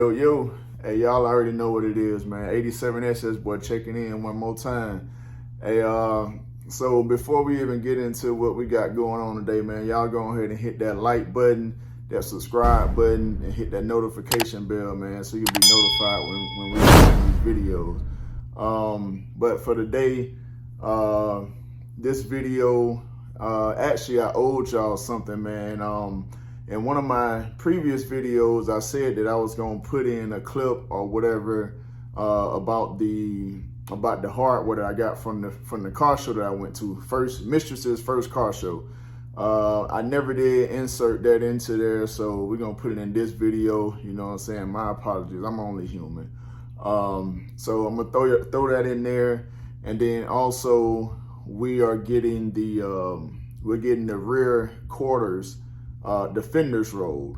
Yo, hey, y'all already know what it is, man. 87SS boy checking in one more time. Hey, so before we even get into what we got going on today, man, y'all go ahead and hit that like button, that subscribe button, and hit that notification bell, man, so you'll be notified when we make these videos. But for today, this video, actually I owed y'all something, man. In one of my previous videos, I said that I was gonna put in a clip or whatever about the hardware that I got from the car show that I went to, MistreSS first car show. I never did insert that into there, so we're gonna put it in this video. You know what I'm saying? My apologies, I'm only human. So I'm gonna throw that in there, and then also we are getting the rear quarters. The FENDERS rolled,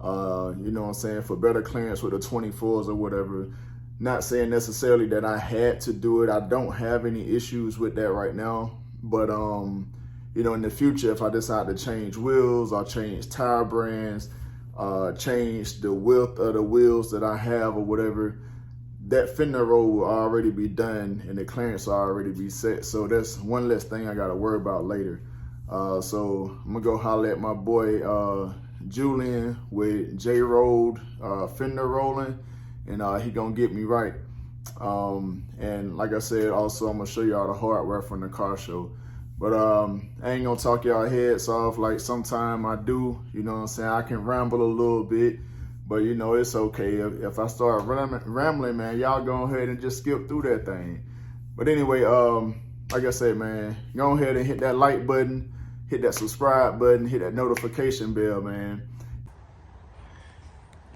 you know what I'm saying, for better clearance with the 24s or whatever. Not saying necessarily that I had to do it. I don't have any issues with that right now, but you know, in the future, if I decide to change wheels or change tire brands, change the width of the wheels that I have or whatever, that fender roll will already be done and the clearance will already be set. So that's one less thing I got to worry about later. So I'm gonna go holler at my boy Julian with J-Rolled fender rolling, and he gonna get me right. And like I said, also I'm gonna show y'all the hardware from the car show. But I ain't gonna talk y'all heads off like sometime I do. You know what I'm saying? I can ramble a little bit, but you know, it's okay. If I start rambling, man, y'all go ahead and just skip through that thing. But anyway, like I said, man, go ahead and hit that like button, hit that subscribe button, hit that notification bell, man.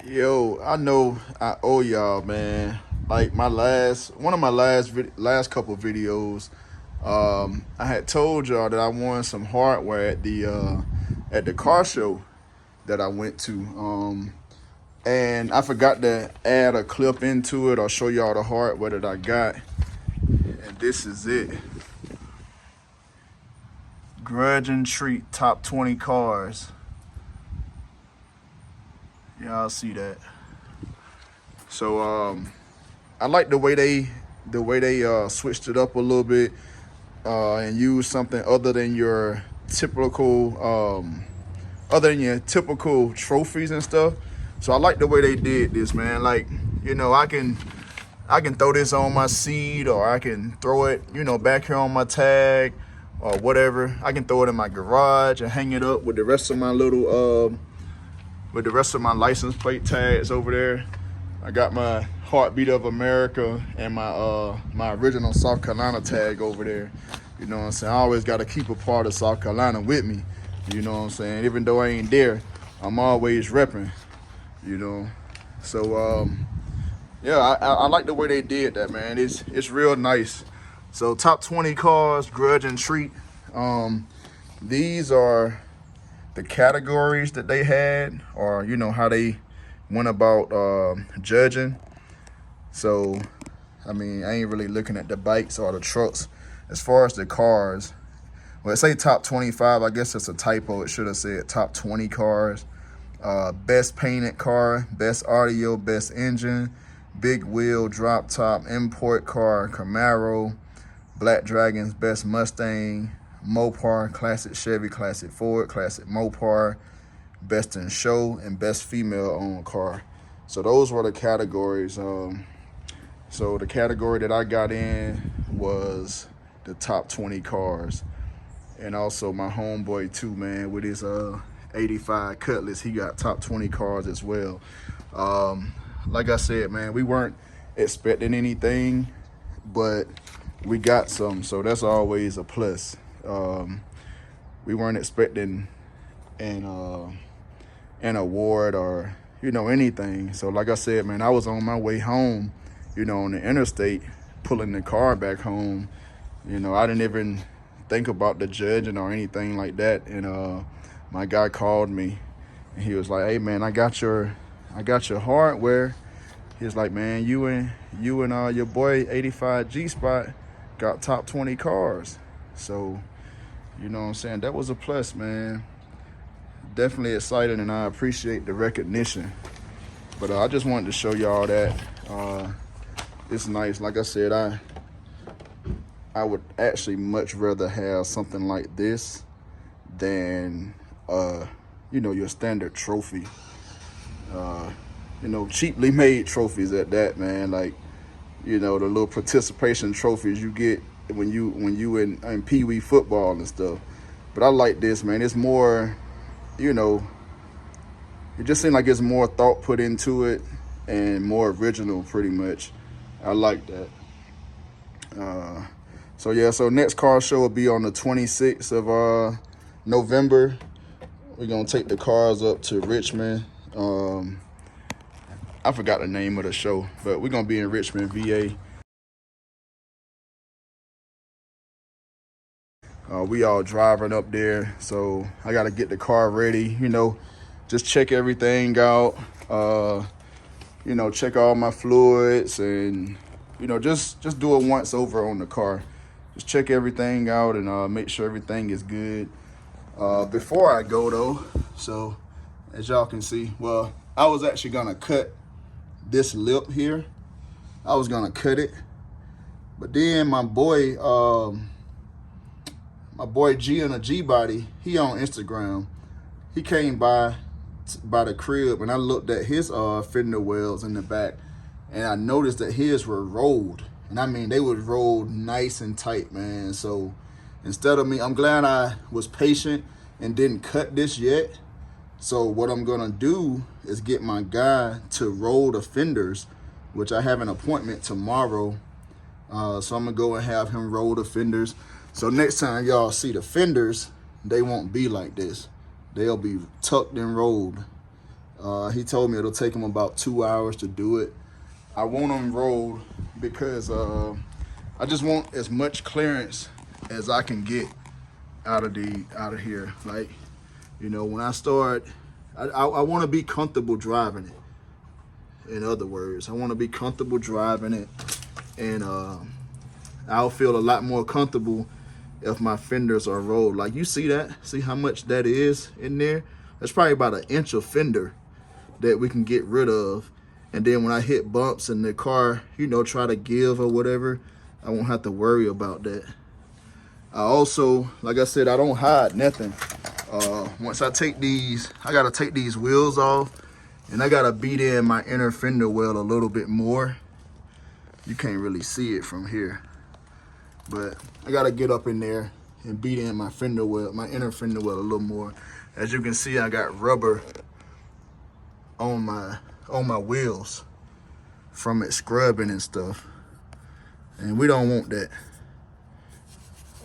Yo, I know I owe y'all, man. Like one of my last couple videos, I had told y'all that I won some hardware at the car show that I went to. And I forgot to add a clip into it or show y'all the hardware that I got. And this is it. Grudge and Treat top 20 cars. Y'all see that? So I like the way they switched it up a little bit and used something other than your typical trophies and stuff. So I like the way they did this, man. Like, you know, I can throw this on my seat, or I can throw it, you know, back here on my tag or whatever. I can throw it in my garage and hang it up with the rest of my little license plate tags over there. I got my Heartbeat of America and my original South Carolina tag over there. You know what I'm saying? I always got to keep a part of South Carolina with me. You know what I'm saying? Even though I ain't there, I'm always repping, you know. So yeah, I like the way they did that, man. It's real nice. So top 20 cars, Grudge and Treat. These are the categories that they had, or you know how they went about judging. So I mean, I ain't really looking at the bikes or the trucks. As far as the cars, well, it say top 25. I guess it's a typo. It should have said top 20 cars. Best painted car, best audio, best engine, big wheel, drop top, import car, Camaro, Black Dragons, best Mustang, Mopar, classic Chevy, classic Ford, classic Mopar, best in show, and best female owned car. So those were the categories. So the category that I got in was the top 20 cars. And also my homeboy too, man, with his 85 Cutlass, he got top 20 cars as well. Like I said, man, we weren't expecting anything, but we got some, so that's always a plus. We weren't expecting an award or, you know, anything. So like I said, man, I was on my way home, you know, on the interstate, pulling the car back home. You know, I didn't even think about the judging or anything like that. And my guy called me and he was like, "Hey man, I got your hardware." He was like, "Man, you and your boy 85 G Spot got top 20 cars." So, you know what I'm saying? That was a plus, man. Definitely excited, and I appreciate the recognition. But I just wanted to show y'all that it's nice. Like I said, I would actually much rather have something like this than you know, your standard trophy. You know, cheaply made trophies at that, man. Like, you know, the little participation trophies you get when you in Pee Wee football and stuff. But I like this, man. It's more, you know, it just seems like it's more thought put into it and more original, pretty much. I like that. So yeah, so next car show will be on the 26th of November. We're gonna take the cars up to Richmond. I forgot the name of the show, but we're gonna be in Richmond, VA. We all driving up there, so I gotta get the car ready, you know, just check everything out, you know, check all my fluids and, you know, just do a once over on the car. Just check everything out and make sure everything is good. Before I go though, so as y'all can see, well, I was actually gonna cut this lip here. I was gonna cut it, but then my boy G in a Gbody, he on Instagram, he came by the crib and I looked at his fender wells in the back and I noticed that his were rolled, and I mean they was rolled nice and tight, man. So instead of me, I'm glad I was patient and didn't cut this yet. So what I'm gonna do is get my guy to roll the fenders, which I have an appointment tomorrow. So I'm gonna go and have him roll the fenders. So next time y'all see the fenders, they won't be like this. They'll be tucked and rolled. He told me it'll take him about 2 hours to do it. I want them rolled because I just want as much clearance as I can get out of here. Like, you know, when I start, I want to be comfortable driving it. In other words, I want to be comfortable driving it, and I'll feel a lot more comfortable if my fenders are rolled. Like, you see that? See how much that is in there? That's probably about 1 inch of fender that we can get rid of. And then when I hit bumps and the car, you know, try to give or whatever, I won't have to worry about that. I also, like I said, I don't hide nothing. Once I take these, I gotta take these wheels off, and I gotta beat in my inner fender well a little bit more. You can't really see it from here, but I gotta get up in there and beat in my fender well, my inner fender well a little more. As you can see, I got rubber on my wheels from it scrubbing and stuff, and we don't want that.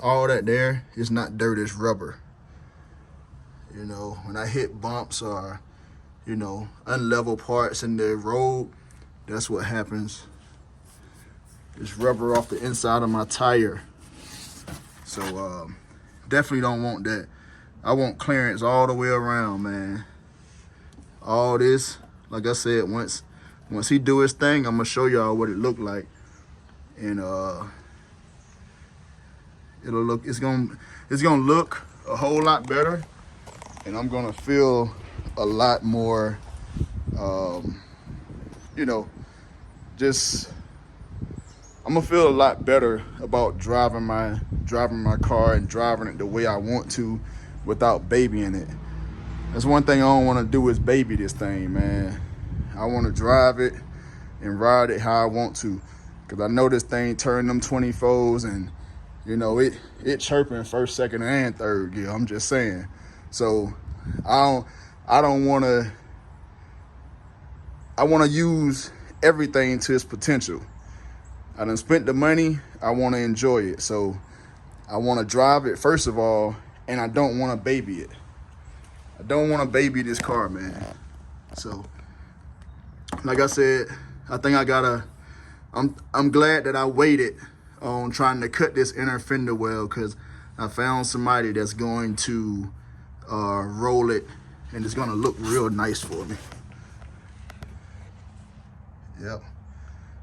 All that there is not dirt, it's rubber. You know, when I hit bumps or, you know, unlevel parts in the road, that's what happens. It's rubber off the inside of my tire. So definitely don't want that. I want clearance all the way around, man. All this, like I said, once he do his thing, I'm gonna show y'all what it look like. And it's gonna look a whole lot better, and I'm gonna feel a lot more, you know, just I'm gonna feel a lot better about driving my car and driving it the way I want to without babying it. That's one thing I don't want to do, is baby this thing, man. I want to drive it and ride it how I want to, because I know this thing turn them 24s, and you know it chirping first, second, and third gear. I'm just saying. So I want to use everything to its potential. I done spent the money, I want to enjoy it. So I want to drive it first of all, and I don't want to baby it. I don't want to baby this car, man. So like I said, I think I'm glad that I waited on trying to cut this inner fender well, because I found somebody that's going to roll it, and it's gonna look real nice for me. Yep.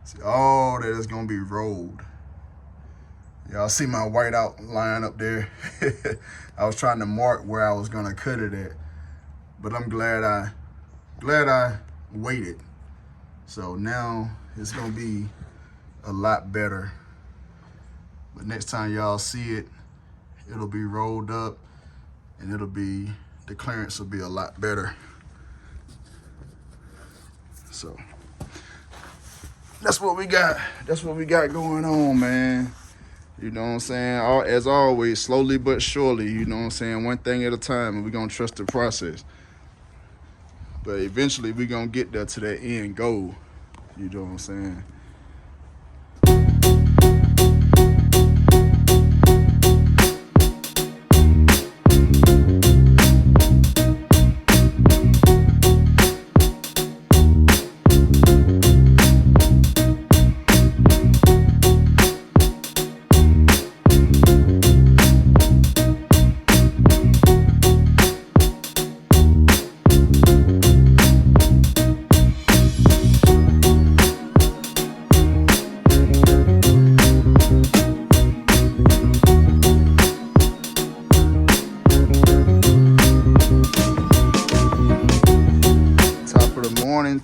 See, all that is gonna be rolled. Y'all see my white outline up there? I was trying to mark where I was gonna cut it at, but I'm glad I waited. So now it's gonna be a lot better. But next time y'all see it, it'll be rolled up and the clearance will be a lot better. So that's what we got. That's what we got going on, man. You know what I'm saying? As always, slowly but surely, you know what I'm saying? One thing at a time, and we're gonna trust the process. But eventually we're gonna get there to that end goal. You know what I'm saying?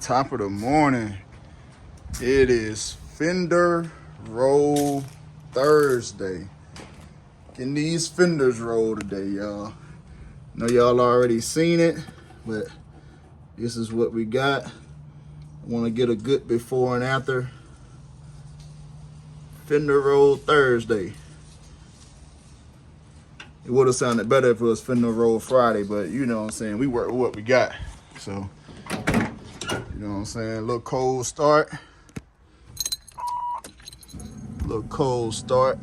Top of the morning. It is Fender Roll Thursday. Getting these fenders rolled today, y'all. Know y'all already seen it, but this is what we got. I want to get a good before and after. Fender Roll Thursday. It would have sounded better if it was Fender Roll Friday, but you know what I'm saying, we work with what we got. So you know what I'm saying? A little cold start. A little cold start.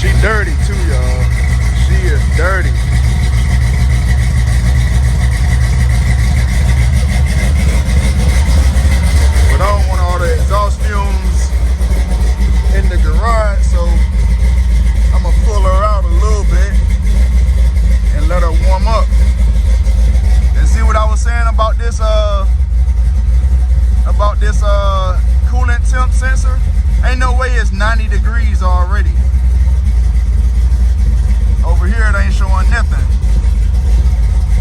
She dirty too, y'all. She is dirty. But I don't want all the exhaust fumes in the garage, so I'm gonna pull her out a little bit and let her warm up. And see what I was saying about this coolant temp sensor? Ain't no way it's 90 degrees already. Over here it ain't showing nothing.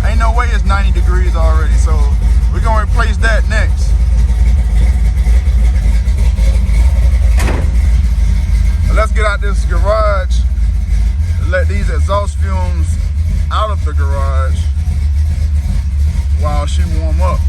Ain't no way it's 90 degrees already, so we're gonna replace that next. Let's get out this garage and let these exhaust fumes out of the garage while she warm up.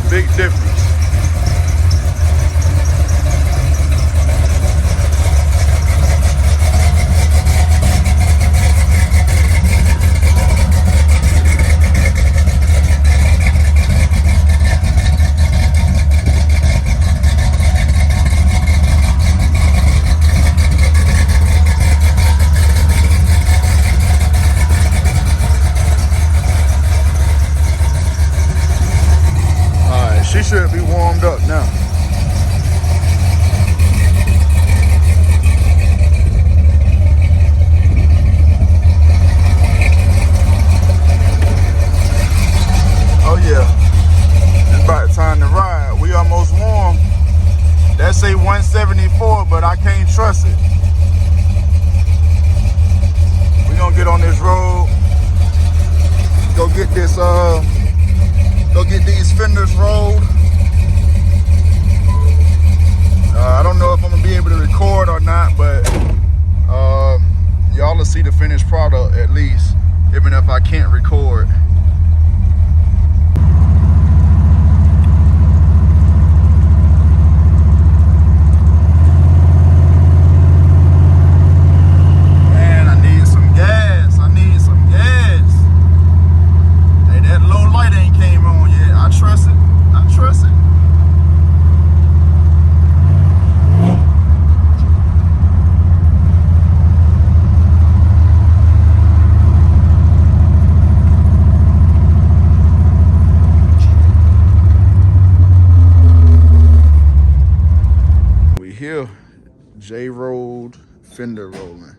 Big difference. She should be warmed up now. Oh yeah, it's about time to ride. We almost warm. That say 174, but I can't trust it. We gonna get on this road. Go get this go get these fenders rolled. finished product at least, even if I can't record. Man, I need some gas. I need some gas. Hey, that low light ain't came on yet. I trust it. I trust it. Here, J-Road Fender rolling.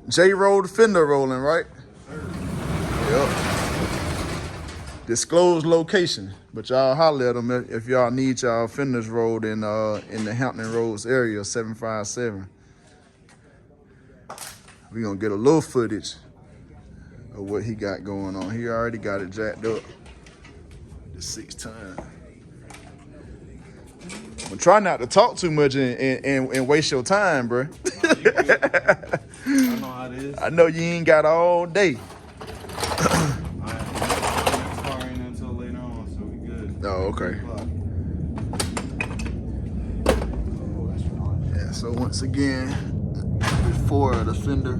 J-Road Fender rolling, right? Yep. Disclosed location, but y'all holler at them if y'all need y'all Fenders rolled in the Hampton Roads area, 757. We gonna get a little footage of what he got going on. He already got it jacked up the 6 times. I'm trying not to talk too much and waste your time, bro. I know how it is. I know you ain't got all day. Next car ain't until later on, so we good. Oh, okay. Yeah, so once again, before the Fender.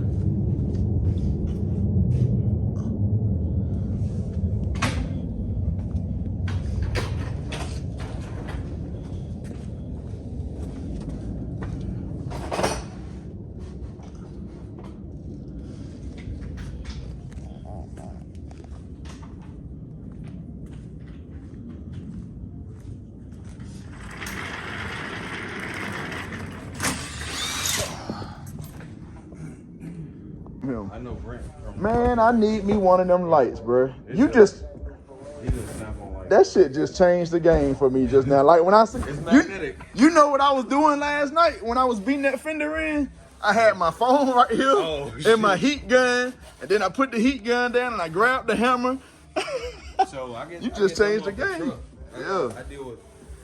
I know Brent. Man, I need me one of them lights, bro. You just that shit just changed the game for me just now. Like when I see it's magnetic. You know what I was doing last night when I was beating that Fender in? I had my phone right here and my heat gun, and then I put the heat gun down and I grabbed the hammer. So I guess you just changed the game. Yeah. I deal with.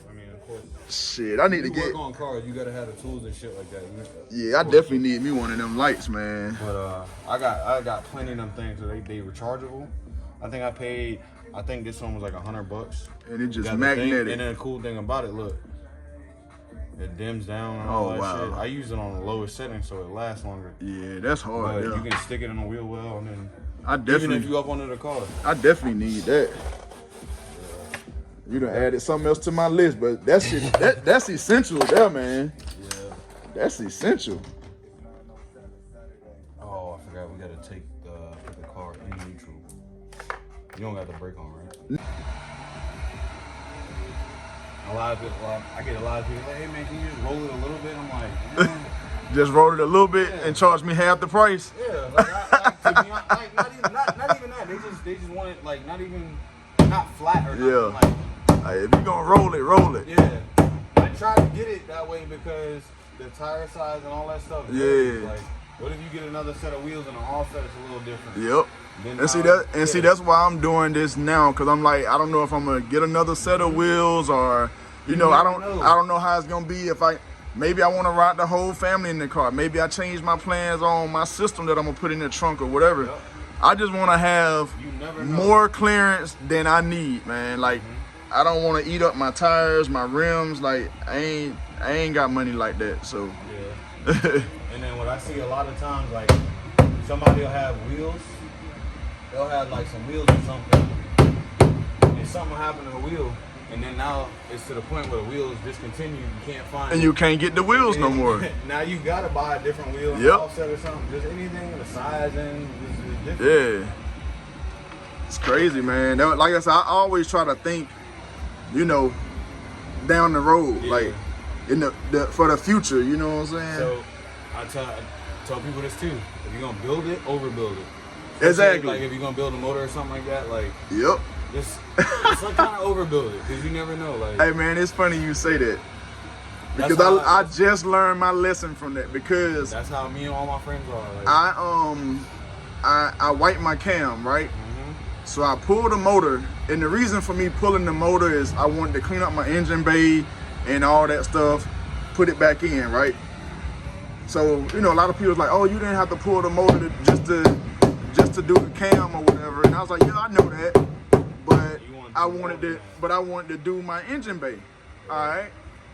I mean, of course. Shit, I need to get. Work on cars. You gotta have the tools and shit like that. Yeah, I definitely need me one of them lights, man. But I got plenty of them things. So they rechargeable. I think this one was like $100. And it just magnetic. And then the cool thing about it, look, it dims down and all that shit. I use it on the lowest setting so it lasts longer. Yeah, that's hard. But you can stick it in the wheel well, and then even if you up under the car. I definitely need that. You done added something else to my list, but that shit, that's essential there, man. Yeah. That's essential. Oh, I forgot we gotta put the car in neutral. You don't got the brake on, right? I get a lot of people like, hey man, can you just roll it a little bit? I'm like, just roll it a little bit and charge me half the price. Yeah, like, to be honest, like not even that. They just want it like not flat or nothing. Like, if you gonna roll it, roll it. Yeah. I try to get it that way because the tire size and all that stuff. Yeah. Like, what if you get another set of wheels and an offset is a little different? Yep. See that's why I'm doing this now, cause I'm like, I don't know if I'm gonna get another set of wheels or I don't know how it's gonna be if maybe I want to ride the whole family in the car. Maybe I change my plans on my system that I'm gonna put in the trunk or whatever. Yep. I just want to have more clearance than I need, man. Like I don't want to eat up my tires, my rims. Like I ain't got money like that. So yeah. And then what I see a lot of times, like somebody will have wheels. They'll have like some wheels or something, and something will happen to the wheel, and then now it's to the point where the wheel is discontinued. You can't find and you can't get the wheels no more. Now you gotta buy a different wheel, an offset or something. Just anything, the size and is different. Yeah, it's crazy, man. Like I said, I always try to think, down the road, like in the for the future. You know what I'm saying? So I tell people this too. If you're gonna build it, overbuild it. Exactly. Like if you're gonna build a motor or something like that, like it's like kind of overbuild it because you never know. Like, hey man, it's funny you say that because I just learned my lesson from that because that's how me and all my friends are. Like, I wipe my cam, right? So I pull the motor, and the reason for me pulling the motor is I wanted to clean up my engine bay and all that stuff, put it back in, right? So, you know, a lot of people was like, oh, you didn't have to pull the motor just to do the cam or whatever. And I was like, yeah, I know that, but I wanted to do my engine bay. All right.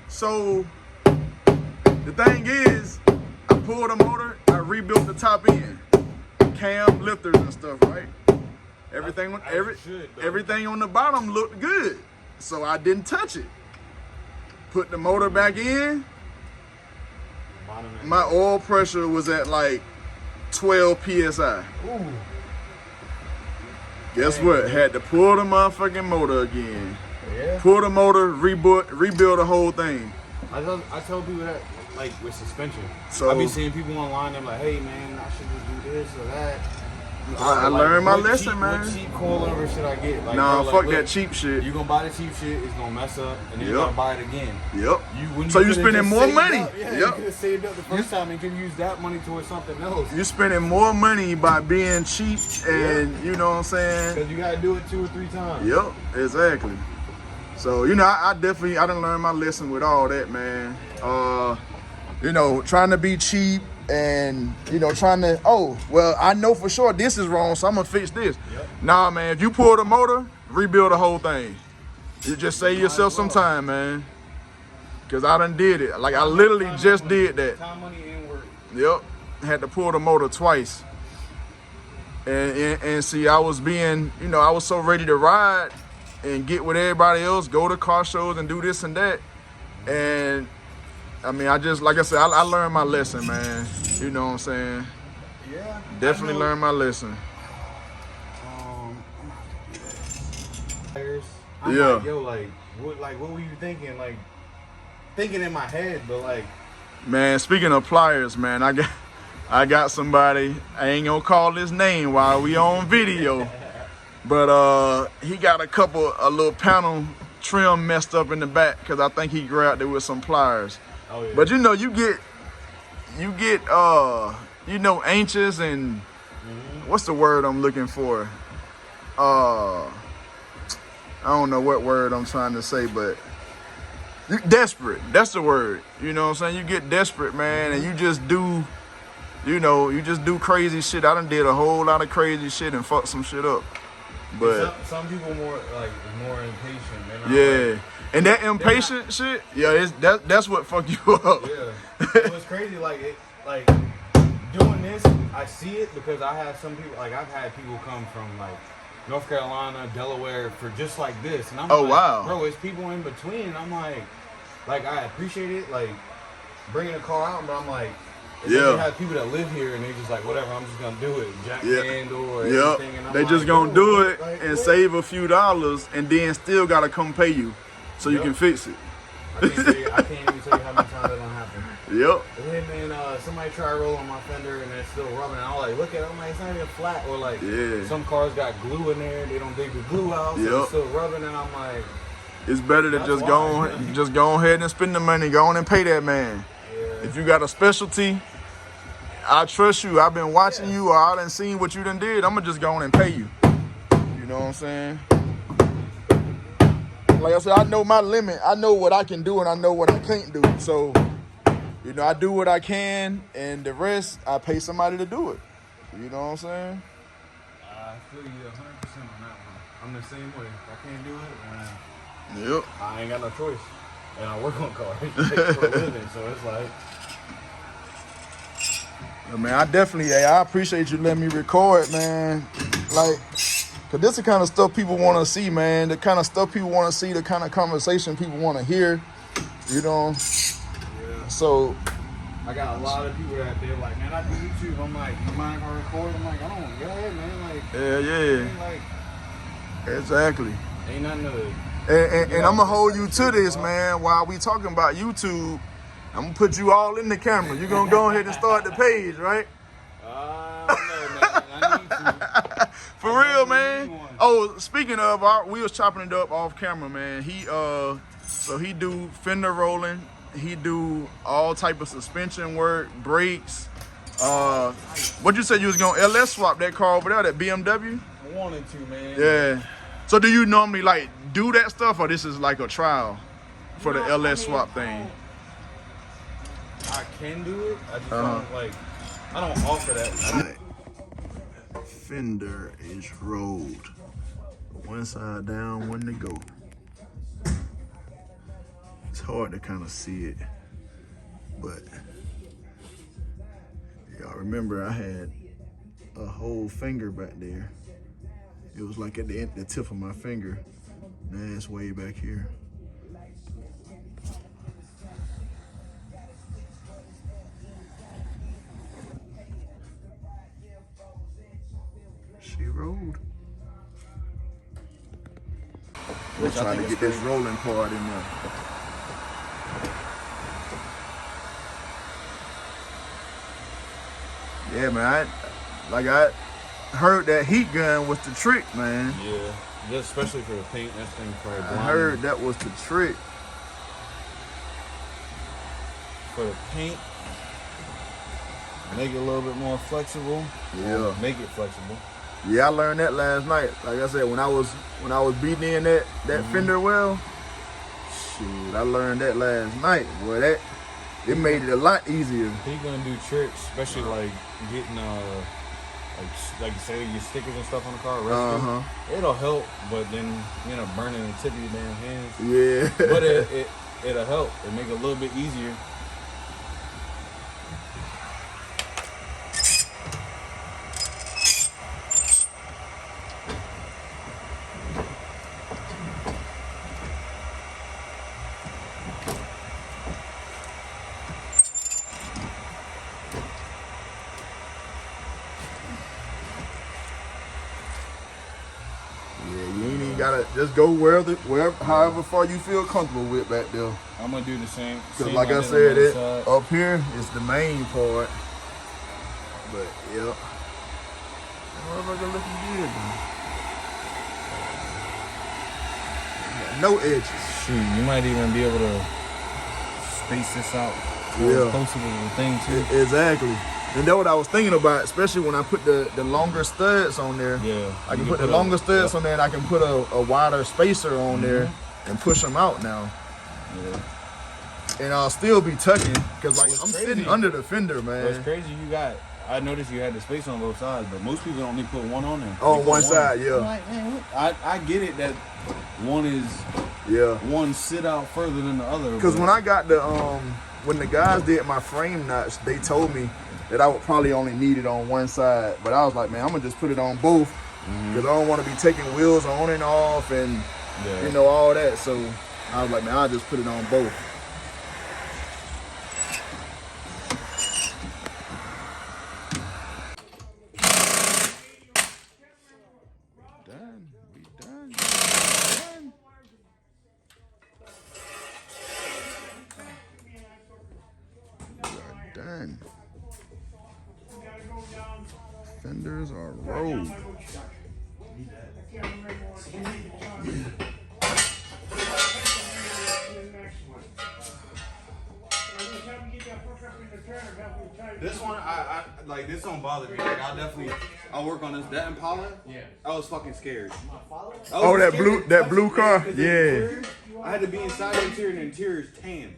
So the thing is, I pulled the motor, I rebuilt the top end, cam, lifters and stuff, right? Everything on the bottom looked good, so I didn't touch it. Put the motor back in. My oil pressure was at like 12 psi. Ooh. Guess what? Had to pull the motherfucking motor again. Yeah. Pull the motor, rebuild the whole thing. I tell people that, like, with suspension. So I be seeing people online, they're like, hey man, I should just do this or that. I learned my lesson, man. What cheap coilover should I get? Like, nah, bro, fuck like, that cheap shit. You gonna buy the cheap shit, it's gonna mess up, and then you gotta buy it again. Yep. So you spending more money. You could have saved up the first time and could use that money towards something else. You're spending more money by being cheap, and you know what I'm saying? Because you gotta do it 2 or 3 times. Yep, exactly. So, you know, I done learned my lesson with all that, man. You know, trying to be cheap and, you know, trying to, oh, well, I know for sure this is wrong, so I'm gonna fix this. Yep. Nah, man, if you pull the motor, rebuild the whole thing. You just save yourself some time, man. Cause I done did it. Like, I literally just did that. Time, money, and work. Yep, had to pull the motor twice. And see, I was being, you know, I was so ready to ride and get with everybody else, go to car shows and do this and that. And I mean, I just, like I said, I learned my lesson, man. You know what I'm saying? Yeah. Definitely learned my lesson. I'm yeah. Like, yo, what were you thinking? Like, thinking in my head, but like. Man, speaking of pliers, man, I got somebody, I ain't gonna call his name while we on video, but he got a little panel trim messed up in the back because I think he grabbed it with some pliers. Oh, yeah. But you know, you get you know, anxious and what's the word I'm looking for? I don't know what word I'm trying to say, but desperate. That's the word. You know what I'm saying? You get desperate, man, and you just do, you know, you just do crazy shit. I done did a whole lot of crazy shit and fucked some shit up. But some people more impatient. Yeah. And that impatient shit, yeah, that's what fuck you up. Yeah. It was crazy, like doing this, I see it because I have some people, like I've had people come from like North Carolina, Delaware for just like this. And I'm like, wow. Bro, it's people in between. And I'm like I appreciate it, like bringing a car out, but I'm like, yeah. You have people that live here and they just like, whatever, I'm just gonna do it. Jack handle or anything. And I'm they just gonna do it and save a few dollars and then still gotta come pay you so you can fix it. I can't even tell you how many times that don't happen. Yep. And then somebody try to roll on my fender and it's still rubbing. And I'm like, look at it, I'm like, it's not even flat. Or like, some cars got glue in there, they don't dig the glue out, so it's still rubbing. And I'm like, it's better to just go ahead and spend the money, go on and pay that man. Yeah. If you got a specialty, I trust you. I've been watching you, or I done seen what you done did. I'm gonna just go on and pay you. You know what I'm saying? Like I said, I know my limit. I know what I can do and I know what I can't do. So, you know, I do what I can, and the rest, I pay somebody to do it. You know what I'm saying? I feel you 100% on that one. I'm the same way. If I can't do it, Yep. I ain't got no choice. And I work on cars for a living, so it's like. Man, I appreciate you letting me record, man. Like, cause this is the kind of stuff people want to see, man. The kind of stuff people want to see, the kind of conversation people want to hear. You know. Yeah. So. I got a lot of people that they're like, man, I do YouTube. I'm like, you mind if I record? I'm like, I don't. Go ahead, man. Like. Yeah. Like. Exactly. Ain't nothing to. And I'm gonna hold you to this, man. While we talking about YouTube, I'm gonna put you all in the camera. You're gonna go ahead and start the page, right? No, man. I need to. For real, man. Oh, speaking of, we was chopping it up off camera, man. So he do fender rolling. He do all type of suspension work, brakes. What you said you was gonna LS swap that car over there, that BMW? I wanted to, man. Yeah. So do you normally like do that stuff, or this is like a trial for the LS swap thing? I can do it. I just don't like. I don't offer that. Fender is rolled. One side down, one to go. It's hard to kind of see it, but y'all remember I had a whole finger back there. It was like at the tip of my finger. Now it's way back here. She rolled. We're trying to get this rolling part in there. Yeah, man. I heard that heat gun was the trick, man. Yeah, just especially for the paint. That thing probably blind. I heard that was the trick. For the paint, make it a little bit more flexible. Yeah. Make it flexible. Yeah, I learned that last night. Like I said, when I was beating in that Fender well, shoot, I learned that last night. Boy, it made it a lot easier. He gonna do tricks, especially like getting like you say your stickers and stuff on the car. It'll help, but then you know burning the tip of your damn hands. Yeah. But it'll help. It make it a little bit easier. Gotta just go wherever, however far you feel comfortable with back there. I'm gonna do the same. Cause like I said, up here is the main part. But yeah, that motherfucker looking good, man. No edges. Shoot, you might even be able to space this out. Closer to the thing too. Exactly. And that's what I was thinking about, especially when I put the longer studs on there. Yeah. I can put the longer studs on there, and I can put a wider spacer on there and push them out now. Yeah. And I'll still be tucking, because like I'm crazy. sitting under the fender, man. What's crazy, I noticed you had the space on both sides, but most people only put one on there. On one side, yeah. I'm like, man, I get it that one is one sit out further than the other. Because when I got the when the guys did my frame nuts, they told me that I would probably only need it on one side. But I was like, man, I'm gonna just put it on both, because I don't want to be taking wheels on and off and you know all that. So I was like, man, I'll just put it on both. Done. Fenders are rolled. This one, I like. This don't bother me. Like, I'll work on this. That Impala, I was fucking scared. Oh, that blue car, yeah. I had to be inside the interior, and the interior is tan.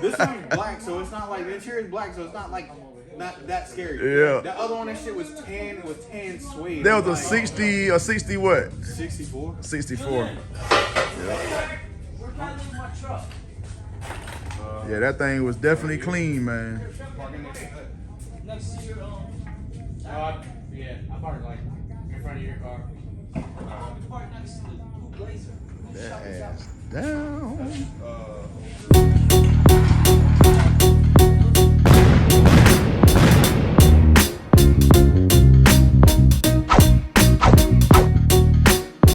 This one's black, so it's not like the interior is black, so it's not like not that scary. Yeah. The other one, that shit was tan. It was tan suede. That was a 60 or 60 what? 64. 64. Yeah, that thing was definitely clean, man. Next to your yeah, I parked like in front of your car. Parked next to the blue blazer. That ass down.